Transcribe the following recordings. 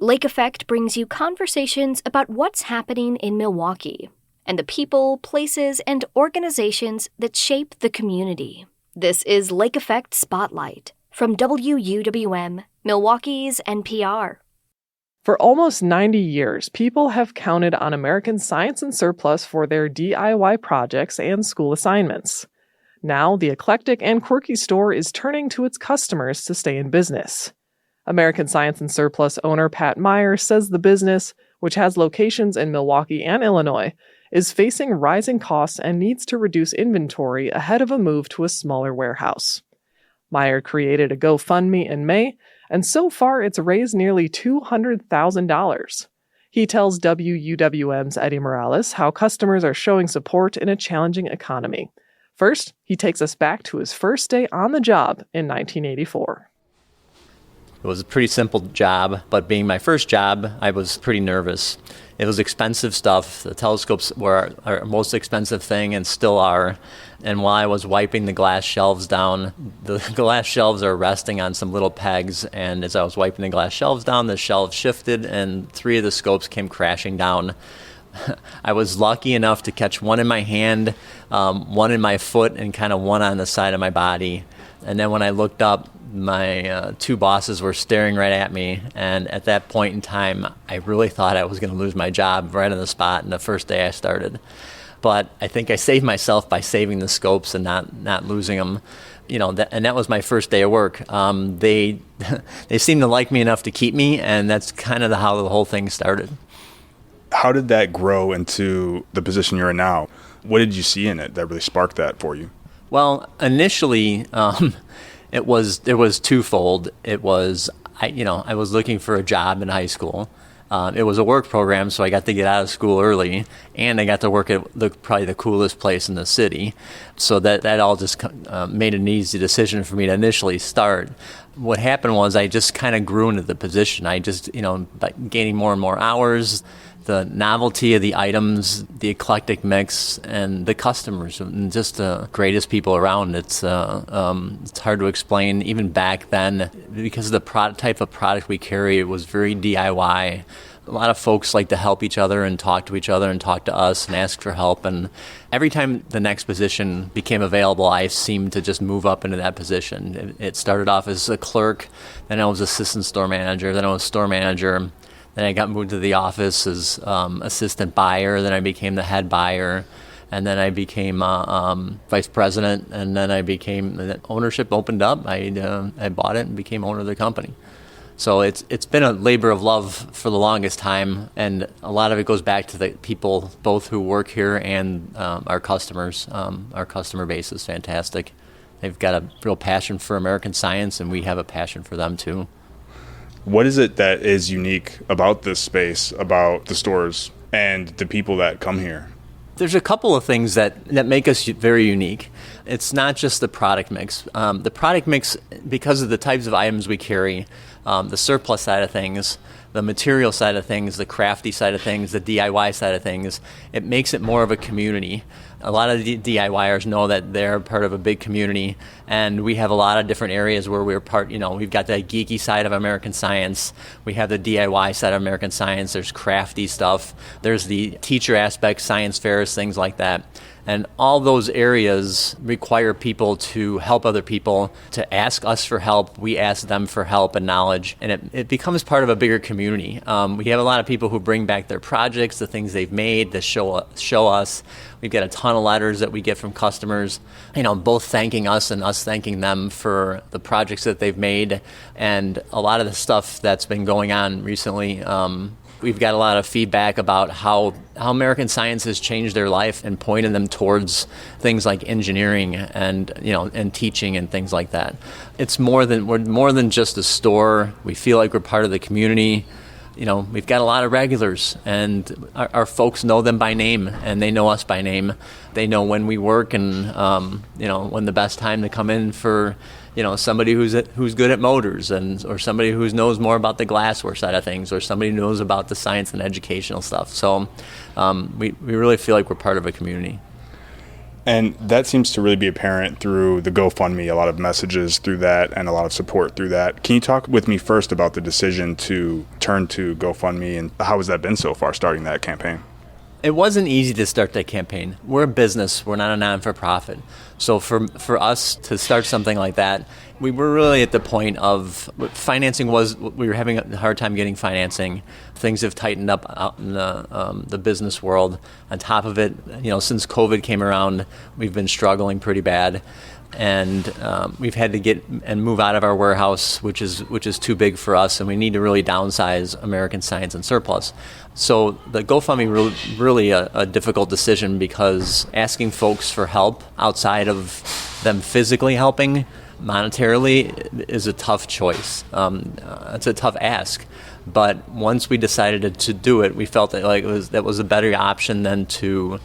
Lake Effect brings you conversations about what's happening in Milwaukee and the people, places, and organizations that shape the community. This is Lake Effect Spotlight from WUWM, Milwaukee's NPR. For almost 90 years, people have counted on American Science and Surplus for their DIY projects and school assignments. Now, the eclectic and quirky store is turning to its customers to stay in business. American Science and Surplus owner Pat Meyer says the business, which has locations in Milwaukee and Illinois, is facing rising costs and needs to reduce inventory ahead of a move to a smaller warehouse. Meyer created a GoFundMe in May, and so far it's raised nearly $200,000. He tells WUWM's Eddie Morales how customers are showing support in a challenging economy. First, he takes us back to his first day on the job in 1984. It was a pretty simple job, but being my first job, I was pretty nervous. It was expensive stuff. The telescopes were our most expensive thing and still are. And while I was wiping the glass shelves down, the glass shelves are resting on some little pegs. And as I was wiping the glass shelves down, the shelves shifted and 3 of the scopes came crashing down. I was lucky enough to catch one in my hand, one in my foot, and kind of one on the side of my body. And then when I looked up, my 2 bosses were staring right at me, and at that point in time, I really thought I was going to lose my job right on the spot in the first day I started. But I think I saved myself by saving the scopes and not losing them. And that was my first day of work. They seemed to like me enough to keep me, and that's kind of how the whole thing started. How did that grow into the position you're in now? What did you see in it that really sparked that for you? Well, initially, it was twofold. It was I was looking for a job in high school. It was a work program, so I got to get out of school early, and I got to work at probably the coolest place in the city. So that all just made an easy decision for me to initially start. What happened was I just kind of grew into the position. I just, by gaining more and more hours, the novelty of the items, the eclectic mix, and the customers, and just the greatest people around. It's hard to explain. Even back then, because of the type of product we carry, it was very DIY. A lot of folks like to help each other and talk to each other and talk to us and ask for help. And every time the next position became available, I seemed to just move up into that position. It started off as a clerk, then I was assistant store manager, then I was store manager. Then I got moved to the office as assistant buyer. Then I became the head buyer. And then I became vice president. And then the ownership opened up. I bought it and became owner of the company. So it's been a labor of love for the longest time. And a lot of it goes back to the people, both who work here and our customers. Our customer base is fantastic. They've got a real passion for American science, and we have a passion for them too. What is it that is unique about this space, about the stores, and the people that come here? There's a couple of things that make us very unique. It's not just the product mix. The product mix, because of the types of items we carry, the surplus side of things, the material side of things, the crafty side of things, the DIY side of things, it makes it more of a community. A lot of the DIYers know that they're part of a big community, and we have a lot of different areas where we're part, we've got the geeky side of American science, we have the DIY side of American science, there's crafty stuff, there's the teacher aspect, science fairs, things like that. And all those areas require people to help other people, to ask us for help. We ask them for help and knowledge, and it becomes part of a bigger community. We have a lot of people who bring back their projects, the things they've made, to show us. We've got a ton of letters that we get from customers, both thanking us and us thanking them for the projects that they've made. And a lot of the stuff that's been going on recently, we've got a lot of feedback about how American science has changed their life and pointed them towards things like engineering and and teaching and things like that. We're more than just a store. We feel like we're part of the community. We've got a lot of regulars, and our folks know them by name, and they know us by name. They know when we work, and when the best time to come in for somebody who's good at motors, or somebody who knows more about the glassware side of things, or somebody who knows about the science and educational stuff. So we really feel like we're part of a community. And that seems to really be apparent through the GoFundMe, a lot of messages through that and a lot of support through that. Can you talk with me first about the decision to turn to GoFundMe and how has that been so far starting that campaign? It wasn't easy to start that campaign. We're a business. We're not a non-for-profit. So for us to start something like that, we were really at the point of financing we were having a hard time getting financing. Things have tightened up out in the business world. On top of it, since COVID came around, we've been struggling pretty bad. And we've had to get and move out of our warehouse, which is too big for us, and we need to really downsize American Science and Surplus. So the GoFundMe really a difficult decision because asking folks for help outside of them physically helping monetarily is a tough choice. It's a tough ask. But once we decided to do it, we felt that was a better option than to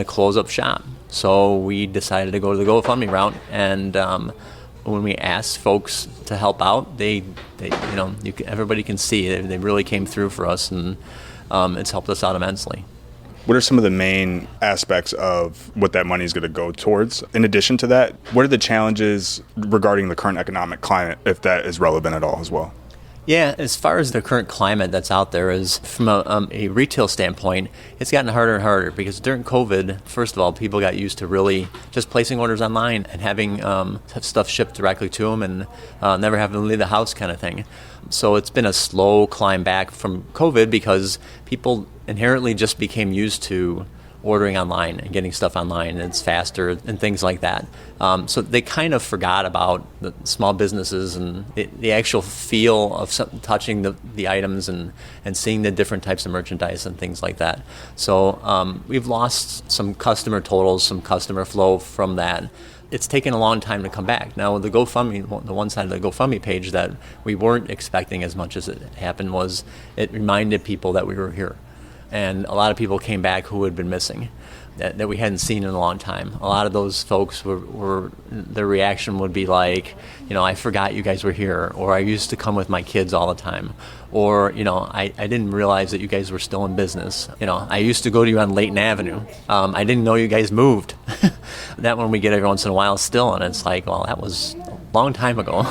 close up shop. So we decided to go to the GoFundMe route, and when we asked folks to help out, everybody can see they really came through for us, and it's helped us out immensely. What are some of the main aspects of what that money is going to go towards? In addition to that, what are the challenges regarding the current economic climate, if that is relevant at all as well? Yeah, as far as the current climate that's out there is, from a retail standpoint, it's gotten harder and harder because during COVID, first of all, people got used to really just placing orders online and having stuff shipped directly to them and never having to leave the house kind of thing. So it's been a slow climb back from COVID because people inherently just became used to ordering online and getting stuff online, and it's faster and things like that. So they kind of forgot about the small businesses and the actual feel of touching the items and seeing the different types of merchandise and things like that. So we've lost some customer totals, some customer flow from that. It's taken a long time to come back. Now, the GoFundMe, the one side of the GoFundMe page that we weren't expecting as much as it happened was it reminded people that we were here. And a lot of people came back who had been missing, that we hadn't seen in a long time. A lot of those folks their reaction would be like, I forgot you guys were here, or I used to come with my kids all the time, or, I didn't realize that you guys were still in business. I used to go to you on Layton Avenue. I didn't know you guys moved. That one we get every once in a while still, and it's like, well, that was a long time ago.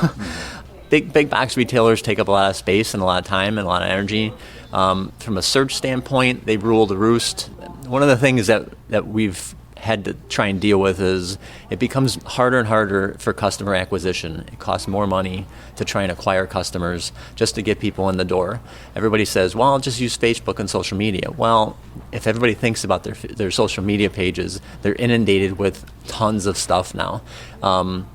Big box retailers take up a lot of space and a lot of time and a lot of energy. From a search standpoint, they rule the roost. One of the things that we've had to try and deal with is it becomes harder and harder for customer acquisition. It costs more money to try and acquire customers just to get people in the door. Everybody says, well, I'll just use Facebook and social media. Well, if everybody thinks about their social media pages, they're inundated with tons of stuff now.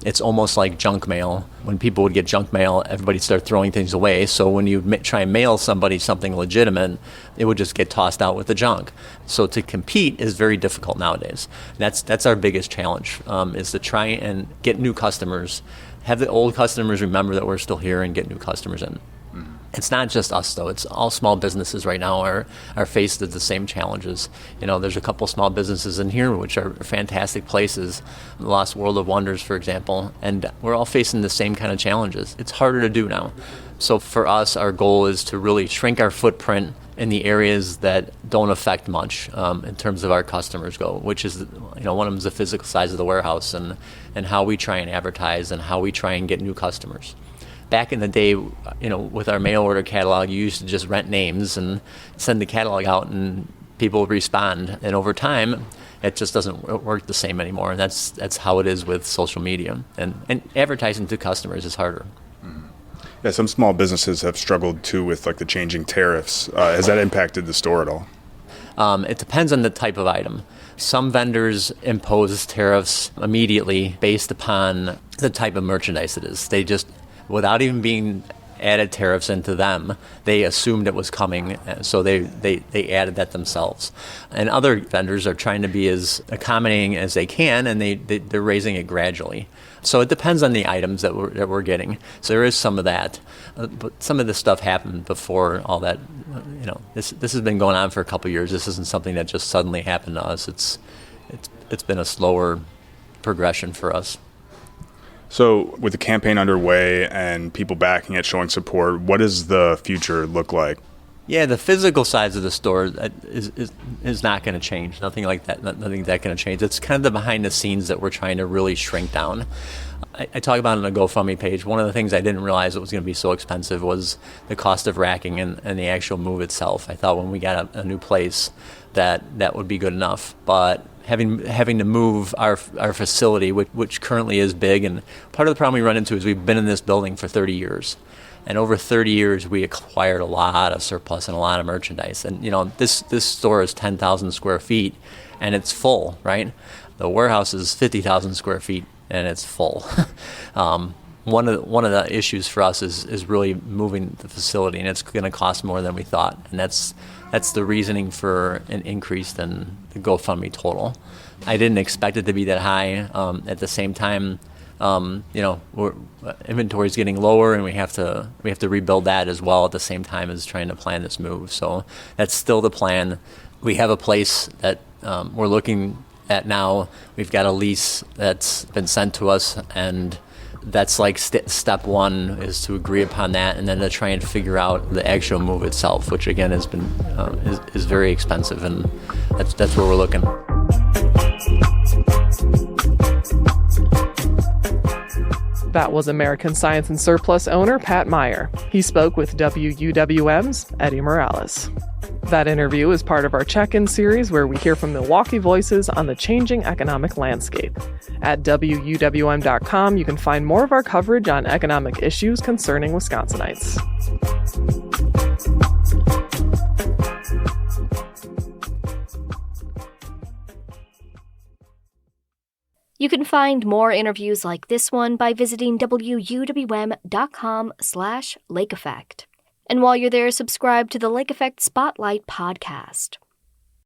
It's almost like junk mail. When people would get junk mail, everybody started throwing things away. So when you try and mail somebody something legitimate, it would just get tossed out with the junk. So to compete is very difficult nowadays. That's our biggest challenge, is to try and get new customers, have the old customers remember that we're still here and get new customers in. It's not just us, though. It's all small businesses right now are faced with the same challenges. There's a couple small businesses in here which are fantastic places, the Lost World of Wonders, for example, and we're all facing the same kind of challenges. It's harder to do now. So for us, our goal is to really shrink our footprint in the areas that don't affect much in terms of our customers go, which is, one of them is the physical size of the warehouse and how we try and advertise and how we try and get new customers. Back in the day, with our mail order catalog, you used to just rent names and send the catalog out and people would respond. And over time, it just doesn't work the same anymore. And that's how it is with social media. And advertising to customers is harder. Yeah, some small businesses have struggled too with the changing tariffs. Has that impacted the store at all? It depends on the type of item. Some vendors impose tariffs immediately based upon the type of merchandise it is. They just, without even being added tariffs into them, they assumed it was coming, so they added that themselves. And other vendors are trying to be as accommodating as they can, and they're raising it gradually. So it depends on the items that we're getting. So there is some of that, but some of this stuff happened before all that. This has been going on for a couple of years. This isn't something that just suddenly happened to us. It's been a slower progression for us. So with the campaign underway and people backing it, showing support, what does the future look like? Yeah, the physical size of the store is not going to change. Nothing like that. Nothing that going to change. It's kind of the behind the scenes that we're trying to really shrink down. I talk about it on the GoFundMe page. One of the things I didn't realize it was going to be so expensive was the cost of racking and the actual move itself. I thought when we got a new place that would be good enough, but having to move our facility, which currently is big, and part of the problem we run into is we've been in this building for 30 years. And over 30 years, we acquired a lot of surplus and a lot of merchandise. And, this store is 10,000 square feet, and it's full, right? The warehouse is 50,000 square feet, and it's full. One of the issues for us is really moving the facility, and it's going to cost more than we thought. And that's the reasoning for an increase in the GoFundMe total. I didn't expect it to be that high. At the same time, inventory is getting lower, and we have to rebuild that as well at the same time as trying to plan this move. So that's still the plan. We have a place that we're looking at now. We've got a lease that's been sent to us, and that's like step one is to agree upon that, and then to try and figure out the actual move itself, which again has been is very expensive, and that's where we're looking. That was American Science and Surplus owner Pat Meyer. He spoke with WUWM's Eddie Morales. That interview is part of our check-in series where we hear from Milwaukee voices on the changing economic landscape. At WUWM.com, you can find more of our coverage on economic issues concerning Wisconsinites. You can find more interviews like this one by visiting WUWM.com/Lake Effect. And while you're there, subscribe to the Lake Effect Spotlight podcast.